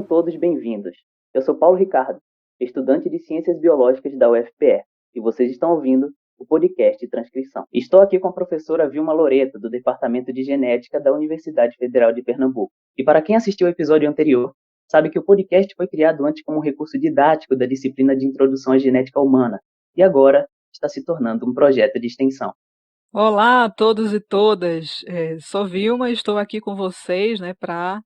todos bem-vindos. Eu sou Paulo Ricardo, estudante de Ciências Biológicas da UFPE, e vocês estão ouvindo o podcast Transcrição. Estou aqui com a professora Vilma Loreto, do Departamento de Genética da Universidade Federal de Pernambuco. E para quem assistiu ao episódio anterior, sabe que o podcast foi criado antes como um recurso didático da disciplina de Introdução à Genética Humana, e agora está se tornando um projeto de extensão. Olá a todos e todas, sou Vilma e estou aqui com vocês, para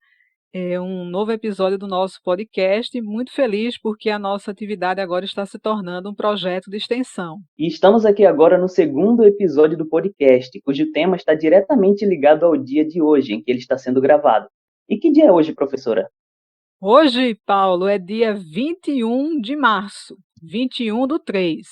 um novo episódio do nosso podcast, muito feliz porque a nossa atividade agora está se tornando um projeto de extensão. E estamos aqui agora no segundo episódio do podcast, cujo tema está diretamente ligado ao dia de hoje, em que ele está sendo gravado. E que dia é hoje, professora? Hoje, Paulo, é dia 21 de março, 21/3,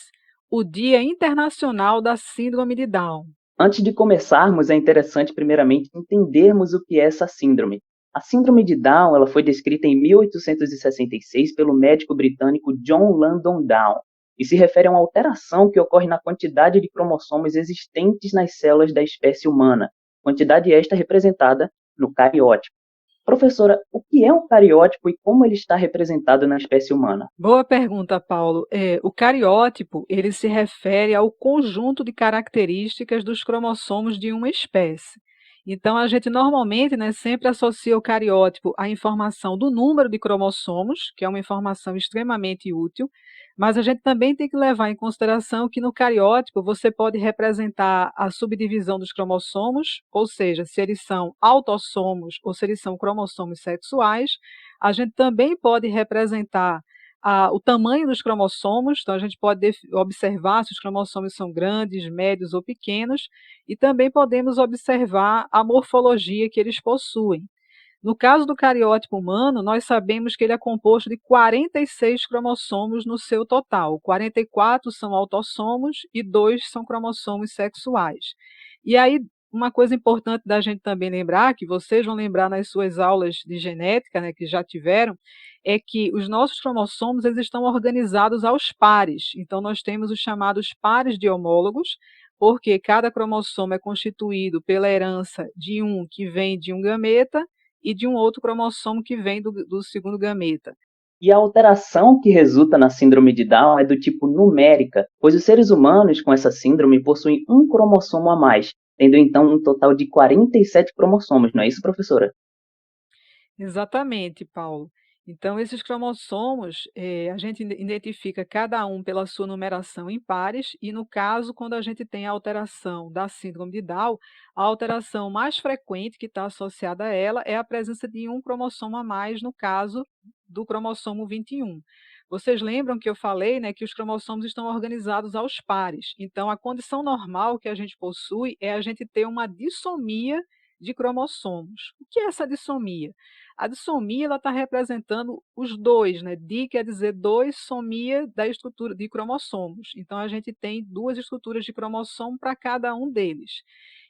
o Dia Internacional da Síndrome de Down. Antes de começarmos, é interessante primeiramente entendermos o que é essa síndrome. A síndrome de Down ela foi descrita em 1866 pelo médico britânico John Langdon Down e se refere a uma alteração que ocorre na quantidade de cromossomos existentes nas células da espécie humana, quantidade esta representada no cariótipo. Professora, o que é um cariótipo e como ele está representado na espécie humana? Boa pergunta, Paulo. O cariótipo, ele se refere ao conjunto de características dos cromossomos de uma espécie. Então, a gente normalmente, sempre associa o cariótipo à informação do número de cromossomos, que é uma informação extremamente útil, mas a gente também tem que levar em consideração que no cariótipo você pode representar a subdivisão dos cromossomos, ou seja, se eles são autossomos ou se eles são cromossomos sexuais. A gente também pode representar o tamanho dos cromossomos, então a gente pode observar se os cromossomos são grandes, médios ou pequenos, e também podemos observar a morfologia que eles possuem. No caso do cariótipo humano, nós sabemos que ele é composto de 46 cromossomos no seu total. 44 são autossomos e 2 são cromossomos sexuais. E aí, uma coisa importante da gente também lembrar, que vocês vão lembrar nas suas aulas de genética, que já tiveram, é que os nossos cromossomos eles estão organizados aos pares. Então, nós temos os chamados pares de homólogos, porque cada cromossomo é constituído pela herança de um que vem de um gameta e de um outro cromossomo que vem do segundo gameta. E a alteração que resulta na síndrome de Down é do tipo numérica, pois os seres humanos com essa síndrome possuem um cromossomo a mais, tendo então um total de 47 cromossomos, não é isso, professora? Exatamente, Paulo. Então, esses cromossomos, a gente identifica cada um pela sua numeração em pares, e no caso, quando a gente tem a alteração da síndrome de Down, a alteração mais frequente que está associada a ela é a presença de um cromossomo a mais, no caso do cromossomo 21. Vocês lembram que eu falei, que os cromossomos estão organizados aos pares. Então, a condição normal que a gente possui é a gente ter uma dissomia de cromossomos. O que é essa dissomia? A dissomia está representando os dois, Di quer dizer dois, somia da estrutura de cromossomos. Então, a gente tem duas estruturas de cromossomo para cada um deles.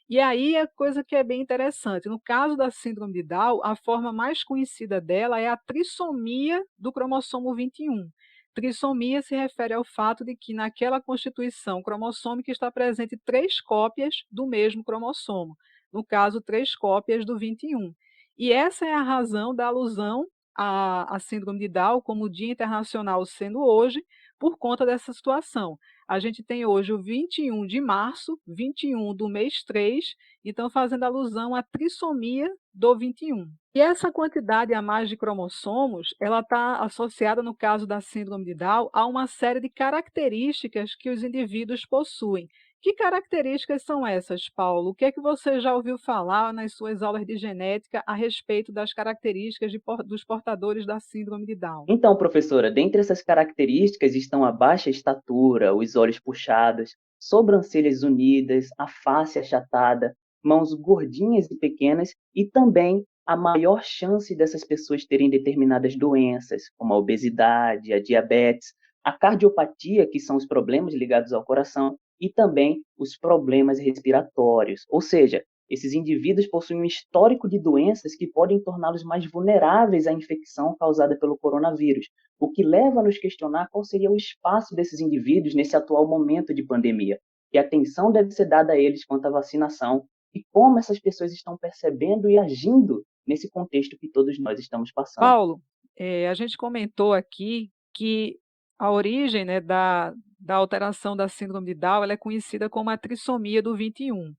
E aí a coisa que é bem interessante, no caso da síndrome de Down, a forma mais conhecida dela é a trissomia do cromossomo 21. Trissomia se refere ao fato de que naquela constituição cromossômica está presente três cópias do mesmo cromossomo, no caso, três cópias do 21. E essa é a razão da alusão à síndrome de Down como Dia Internacional sendo hoje, por conta dessa situação. A gente tem hoje o 21 de março, 21 do mês 3, então fazendo alusão à trissomia do 21. E essa quantidade a mais de cromossomos, ela está associada, no caso da síndrome de Down, a uma série de características que os indivíduos possuem. Que características são essas, Paulo? O que é que você já ouviu falar nas suas aulas de genética a respeito das características dos portadores da síndrome de Down? Então, professora, dentre essas características estão a baixa estatura, os olhos puxados, sobrancelhas unidas, a face achatada, mãos gordinhas e pequenas e também a maior chance dessas pessoas terem determinadas doenças, como a obesidade, a diabetes, a cardiopatia, que são os problemas ligados ao coração, e também os problemas respiratórios. Ou seja, esses indivíduos possuem um histórico de doenças que podem torná-los mais vulneráveis à infecção causada pelo coronavírus, o que leva a nos questionar qual seria o espaço desses indivíduos nesse atual momento de pandemia. Que atenção deve ser dada a eles quanto à vacinação e como essas pessoas estão percebendo e agindo nesse contexto que todos nós estamos passando. Paulo, a gente comentou aqui que a origem, né, da alteração da síndrome de Down, ela é conhecida como a trissomia do 21.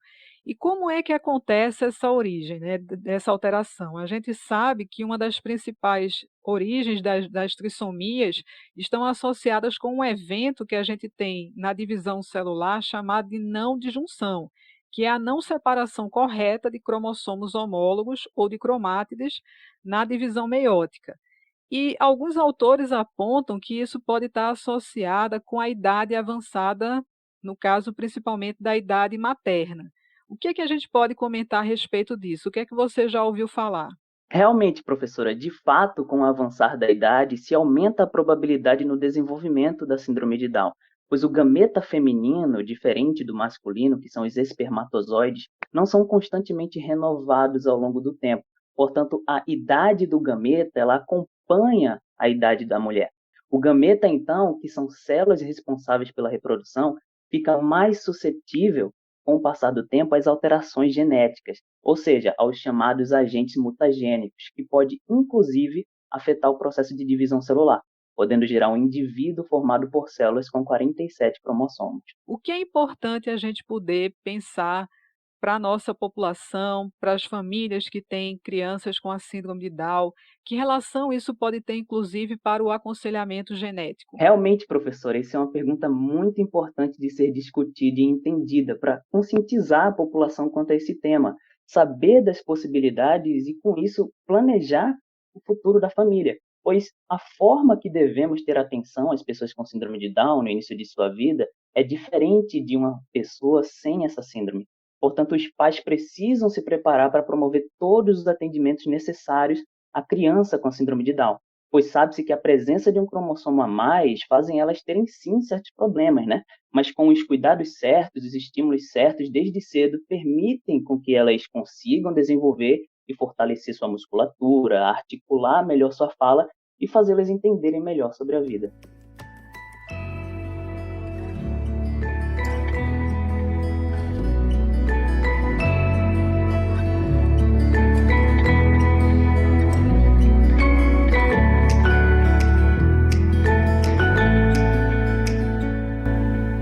E como é que acontece essa origem, né, dessa alteração? A gente sabe que uma das principais origens das trissomias estão associadas com um evento que a gente tem na divisão celular chamado de não disjunção, que é a não separação correta de cromossomos homólogos ou de cromátides na divisão meiótica. E alguns autores apontam que isso pode estar associado com a idade avançada, no caso principalmente da idade materna. O que é que a gente pode comentar a respeito disso? O que é que você já ouviu falar? Realmente, professora, de fato, com o avançar da idade, se aumenta a probabilidade no desenvolvimento da síndrome de Down, pois o gameta feminino, diferente do masculino, que são os espermatozoides, não são constantemente renovados ao longo do tempo. Portanto, a idade do gameta, ela acompanha a idade da mulher. O gameta, então, que são células responsáveis pela reprodução, fica mais suscetível, com o passar do tempo, às alterações genéticas, ou seja, aos chamados agentes mutagênicos, que pode inclusive afetar o processo de divisão celular, podendo gerar um indivíduo formado por células com 47 cromossomos. O que é importante a gente poder pensar para a nossa população, para as famílias que têm crianças com a síndrome de Down? Que relação isso pode ter, inclusive, para o aconselhamento genético? Realmente, professora, isso é uma pergunta muito importante de ser discutida e entendida para conscientizar a população quanto a esse tema, saber das possibilidades e, com isso, planejar o futuro da família. Pois a forma que devemos ter atenção às pessoas com síndrome de Down no início de sua vida é diferente de uma pessoa sem essa síndrome. Portanto, os pais precisam se preparar para promover todos os atendimentos necessários à criança com síndrome de Down, pois sabe-se que a presença de um cromossomo a mais fazem elas terem sim certos problemas, né? Mas com os cuidados certos, os estímulos certos desde cedo permitem com que elas consigam desenvolver e fortalecer sua musculatura, articular melhor sua fala e fazê-las entenderem melhor sobre a vida.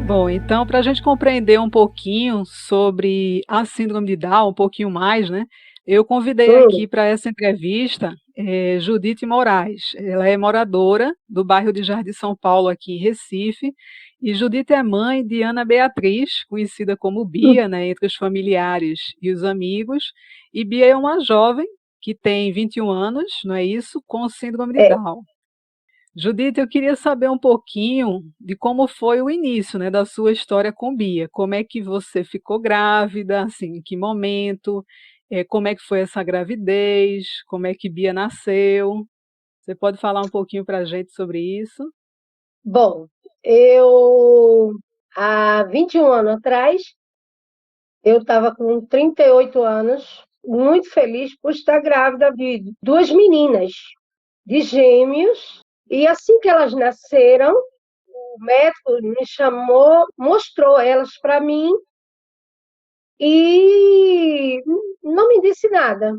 Bom, então, para a gente compreender um pouquinho sobre a síndrome de Down, um pouquinho mais, né? Eu convidei Hum, aqui para essa entrevista Judite Moraes. Ela é moradora do bairro de Jardim São Paulo, aqui em Recife. E Judite é mãe de Ana Beatriz, conhecida como Bia, né, entre os familiares e os amigos. E Bia é uma jovem que tem 21 anos, não é isso? Com síndrome de é. Down. Judite, eu queria saber um pouquinho de como foi o início, né, da sua história com Bia. Como é que você ficou grávida, assim, em que momento? Como é que foi essa gravidez? Como é que Bia nasceu? Você pode falar um pouquinho para a gente sobre isso? Bom, eu há 21 anos atrás, eu estava com 38 anos, muito feliz por estar grávida de duas meninas, de gêmeos, e assim que elas nasceram, o médico me chamou, mostrou elas para mim e não me disse nada.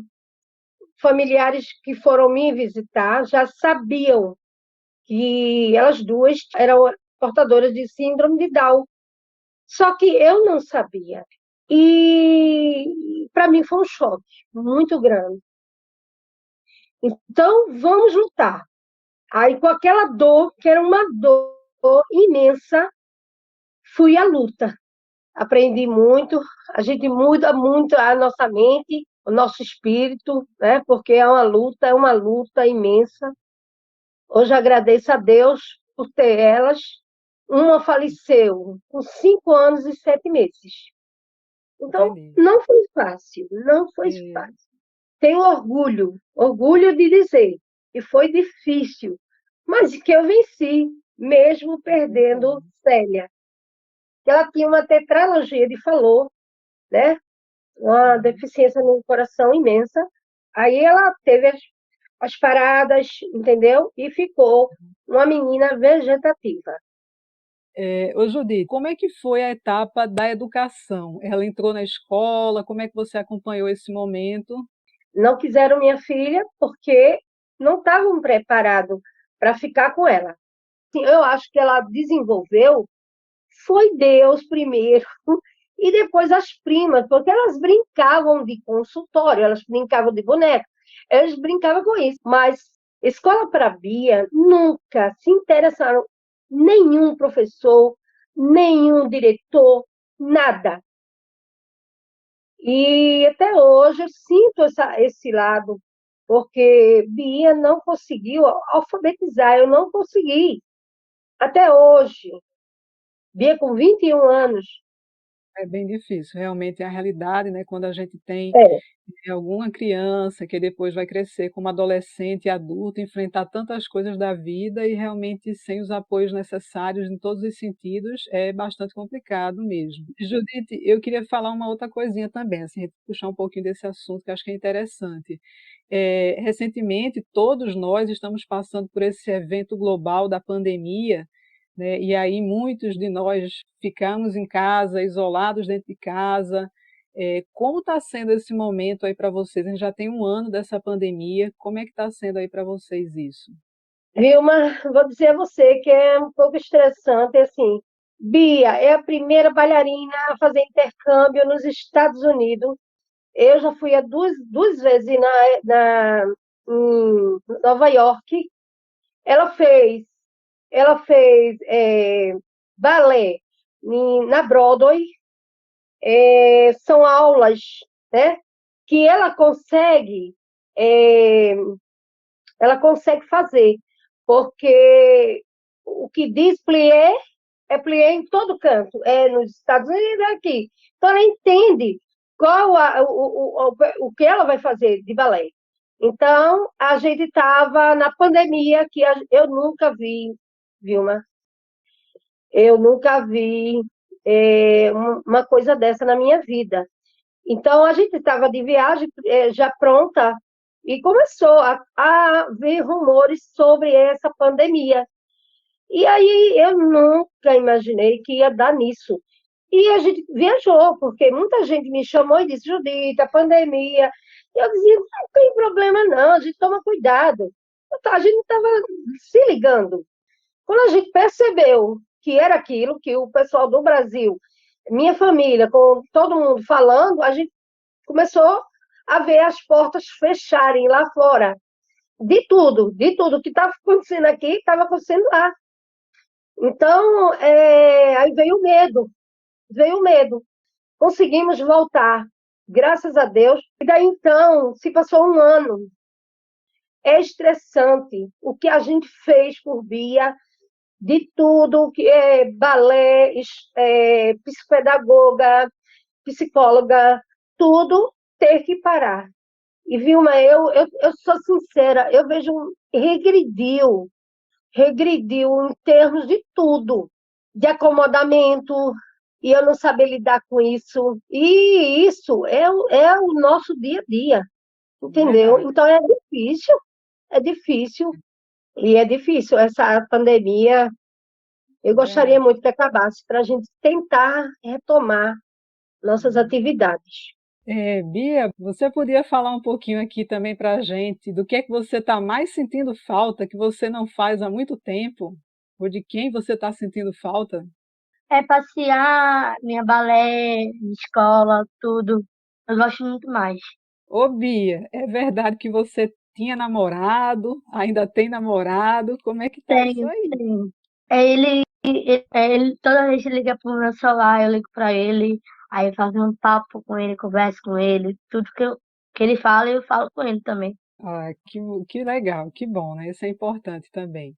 Familiares que foram me visitar já sabiam que elas duas eram portadoras de síndrome de Down. Só que eu não sabia. E para mim foi um choque muito grande. Então, vamos lutar. Aí, com aquela dor, que era uma dor imensa, fui à luta. Aprendi muito, a gente muda muito a nossa mente, o nosso espírito, né? Porque é uma luta imensa. Hoje agradeço a Deus por ter elas. Uma faleceu com 5 anos e 7 meses. Então, Entendi. não foi fácil, não foi É, fácil. Tenho orgulho de dizer que foi difícil, mas que eu venci, mesmo perdendo entendo. Célia. Ela tinha uma tetralogia de Fallot, né? Uma Uhum. deficiência no coração imensa. Aí ela teve as paradas, entendeu? E ficou uma menina vegetativa. Ô Judite, como é que foi a etapa da educação? Ela entrou na escola, como é que você acompanhou esse momento? Não quiseram minha filha porque não estavam preparados para ficar com ela. Assim, eu acho que ela desenvolveu, foi Deus primeiro, e depois as primas, porque elas brincavam de consultório, elas brincavam de boneca, elas brincavam com isso, mas escola para Bia nunca se interessaram, nenhum professor, nenhum diretor, nada. E até hoje eu sinto esse lado, porque Bia não conseguiu alfabetizar, eu não consegui. Até hoje, Bia com 21 anos, É bem difícil, realmente é a realidade, né, quando a gente tem é, alguma criança que depois vai crescer como adolescente e adulto, enfrentar tantas coisas da vida e realmente sem os apoios necessários em todos os sentidos, é bastante complicado mesmo. Judite, eu queria falar uma outra coisinha também, assim, puxar um pouquinho desse assunto que eu acho que é interessante. Recentemente, todos nós estamos passando por esse evento global da pandemia, né? E aí muitos de nós ficamos em casa, isolados dentro de casa. Como está sendo esse momento aí para vocês? A gente já tem um ano dessa pandemia, como é que está sendo aí para vocês isso? Vilma, vou dizer a você que é um pouco estressante, assim, Bia é a primeira bailarina a fazer intercâmbio nos Estados Unidos. Eu já fui duas vezes em Nova York. Ela fez, ela fez balé na Broadway. São aulas, né, que é, ela consegue fazer, porque o que diz plié é plié em todo canto, é nos Estados Unidos é aqui. Então ela entende o que ela vai fazer de balé. Então a gente estava na pandemia que eu nunca vi, Vilma, eu nunca vi uma coisa dessa na minha vida. Então, a gente estava de viagem já pronta e começou a ver rumores sobre essa pandemia. E aí eu nunca imaginei que ia dar nisso. E a gente viajou, porque muita gente me chamou e disse, Judita, a pandemia. E eu dizia, não tem problema não, a gente toma cuidado. A gente não estava se ligando. Quando a gente percebeu que era aquilo, que o pessoal do Brasil, minha família, com todo mundo falando, a gente começou a ver as portas fecharem lá fora. De tudo que estava acontecendo aqui, estava acontecendo lá. Então, aí veio o medo. Conseguimos voltar, graças a Deus. E daí então, se passou um ano. É estressante o que a gente fez por Bia, de tudo, que é balé, psicopedagoga, psicóloga, tudo ter que parar. E, Vilma, eu sou sincera, eu vejo regrediu em termos de tudo, de acomodamento, e eu não saber lidar com isso. E isso é o nosso dia a dia, entendeu? Verdade. Então é difícil, e é difícil essa pandemia. Eu gostaria Verdade. muito que acabasse para a gente tentar retomar nossas atividades. Bia, você podia falar um pouquinho aqui também para a gente do que é que você está mais sentindo falta, que você não faz há muito tempo? Ou de quem você está sentindo falta? É passear, minha balé, escola, tudo. Eu gosto muito mais. Ô, Bia, é verdade que você tinha namorado, ainda tem namorado? Como é que tá isso Tenho, aí? tenho. Toda vez que liga pro meu celular, eu ligo pra ele, aí eu faço um papo com ele, converso com ele, tudo que ele fala, eu falo com ele também. Ah, que legal, que bom, né? Isso é importante também.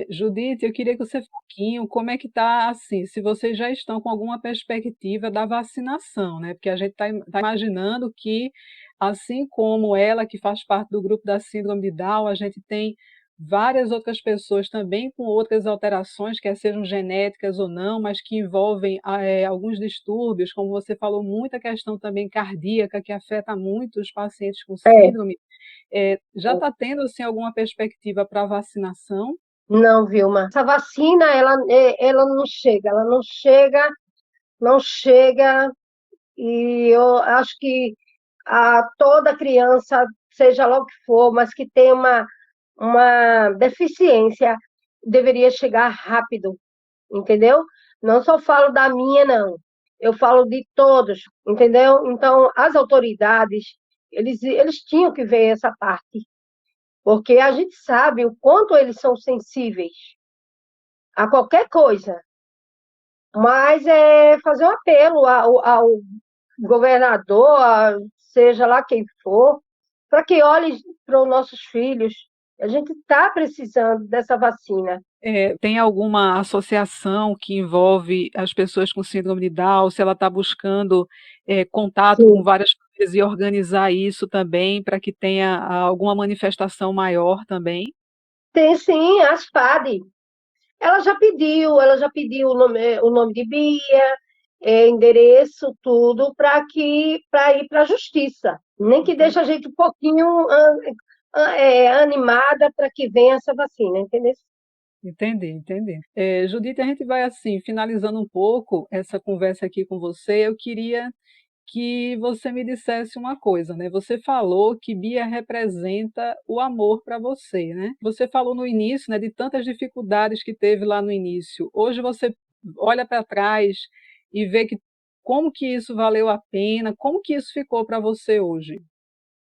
Judite, eu queria que você falasse um pouquinho como é que está assim, se vocês já estão com alguma perspectiva da vacinação, né? Porque a gente está imaginando que, assim como ela, que faz parte do grupo da síndrome de Down, a gente tem várias outras pessoas também com outras alterações, quer sejam genéticas ou não, mas que envolvem alguns distúrbios, como você falou, muita questão também cardíaca, que afeta muito os pacientes com É, síndrome. Já está tendo assim, alguma perspectiva para vacinação? não, Vilma. Essa vacina, ela não chega, e eu acho que toda criança, seja lá o que for, mas que tenha uma deficiência, deveria chegar rápido, entendeu? Não só falo da minha, não. Eu falo de todos, entendeu? Então, as autoridades, eles tinham que ver essa parte, porque a gente sabe o quanto eles são sensíveis a qualquer coisa. Mas é fazer um apelo ao governador, seja lá quem for, para que olhe para os nossos filhos. A gente está precisando dessa vacina. Tem alguma associação que envolve as pessoas com síndrome de Down, se ela está buscando contato com Sim. várias coisas e organizar isso também para que tenha alguma manifestação maior também? Tem sim, a ASPAD. Ela já pediu o nome de Bia, endereço, tudo, para ir para a justiça. Nem que deixe a gente um pouquinho animada para que venha essa vacina, entendeu? Entendi. Judite, a gente vai assim, finalizando um pouco essa conversa aqui com você. Eu queria que você me dissesse uma coisa, né? Você falou que Bia representa o amor para você, né? Você falou no início, né, de tantas dificuldades que teve lá no início. Hoje você olha para trás e vê que como que isso valeu a pena, como que isso ficou para você hoje?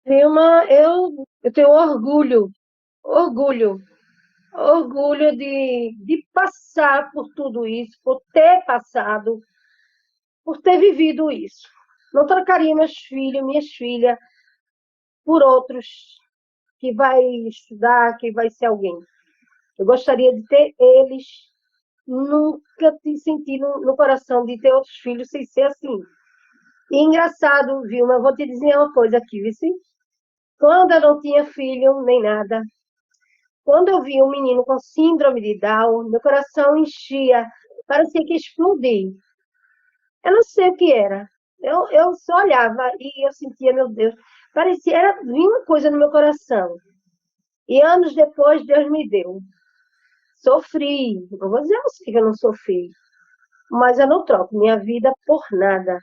Vilma, eu tenho orgulho, orgulho de passar por tudo isso, por ter passado, por ter vivido isso. Não trocaria meus filhos, minhas filhas, por outros que vai estudar, que vai ser alguém. Eu gostaria de ter eles, nunca te senti no coração de ter outros filhos sem ser assim. E engraçado, Vilma, eu vou te dizer uma coisa aqui, viu? Quando eu não tinha filho, nem nada, quando eu vi um menino com síndrome de Down, meu coração enchia, parecia que explodia. Eu não sei o que era. Eu só olhava e eu sentia, meu Deus, vinha uma coisa no meu coração. E anos depois, Deus me deu. Sofri, não vou dizer a você que eu não sofri, mas eu não troco minha vida por nada.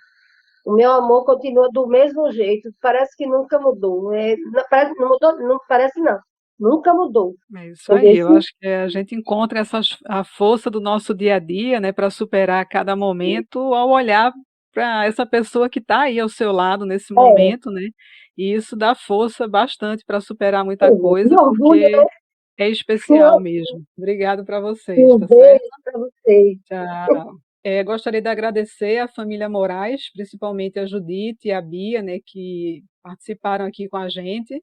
O meu amor continua do mesmo jeito, parece que nunca mudou. Não mudou, não parece não, nunca mudou. É isso aí, Entendeu? eu acho que a gente encontra a força do nosso dia a dia, né, para superar cada momento ao olhar para essa pessoa que está aí ao seu lado nesse É, momento, né? E isso dá força bastante para superar muita e coisa, orgulho, porque é especial sim, mesmo. Obrigado para vocês, um tá certo? beijo para vocês. Tchau. Gostaria de agradecer à família Moraes, principalmente a Judite e a Bia, né, que participaram aqui com a gente.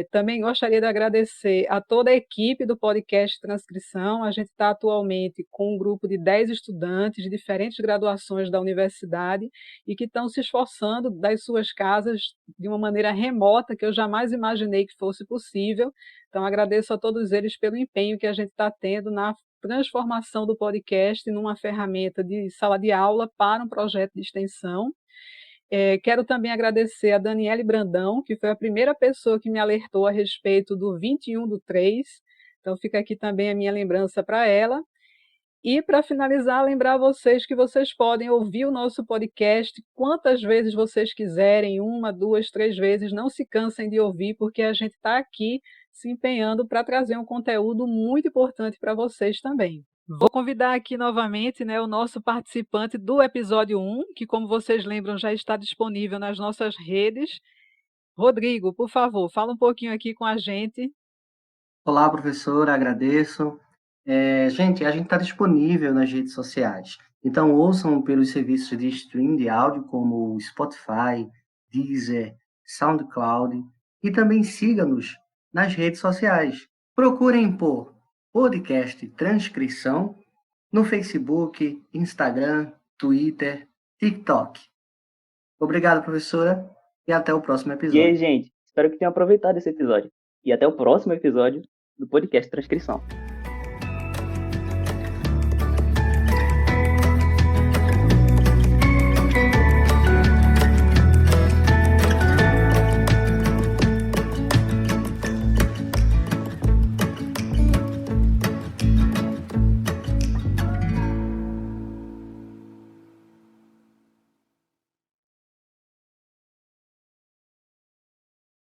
Também gostaria de agradecer a toda a equipe do podcast Transcrição. A gente está atualmente com um grupo de 10 estudantes de diferentes graduações da universidade e que estão se esforçando das suas casas de uma maneira remota que eu jamais imaginei que fosse possível. Então, agradeço a todos eles pelo empenho que a gente está tendo na transformação do podcast numa ferramenta de sala de aula para um projeto de extensão. Quero também agradecer a Daniele Brandão, que foi a primeira pessoa que me alertou a respeito do 21/3. Então, fica aqui também a minha lembrança para ela. E, para finalizar, lembrar vocês que vocês podem ouvir o nosso podcast quantas vezes vocês quiserem, 1, 2, 3 vezes. Não se cansem de ouvir, porque a gente está aqui se empenhando para trazer um conteúdo muito importante para vocês também. Vou convidar aqui novamente, né, o nosso participante do episódio 1, que, como vocês lembram, já está disponível nas nossas redes. Rodrigo, por favor, fala um pouquinho aqui com a gente. Olá, professora, agradeço. Gente, a gente está disponível nas redes sociais. Então, ouçam pelos serviços de stream de áudio como o Spotify, Deezer, SoundCloud e também siga-nos nas redes sociais. Procurem por podcast Transcrição no Facebook, Instagram, Twitter, TikTok. Obrigado, professora, e até o próximo E aí, episódio. gente, espero que tenham aproveitado esse episódio. E até o próximo episódio do podcast Transcrição.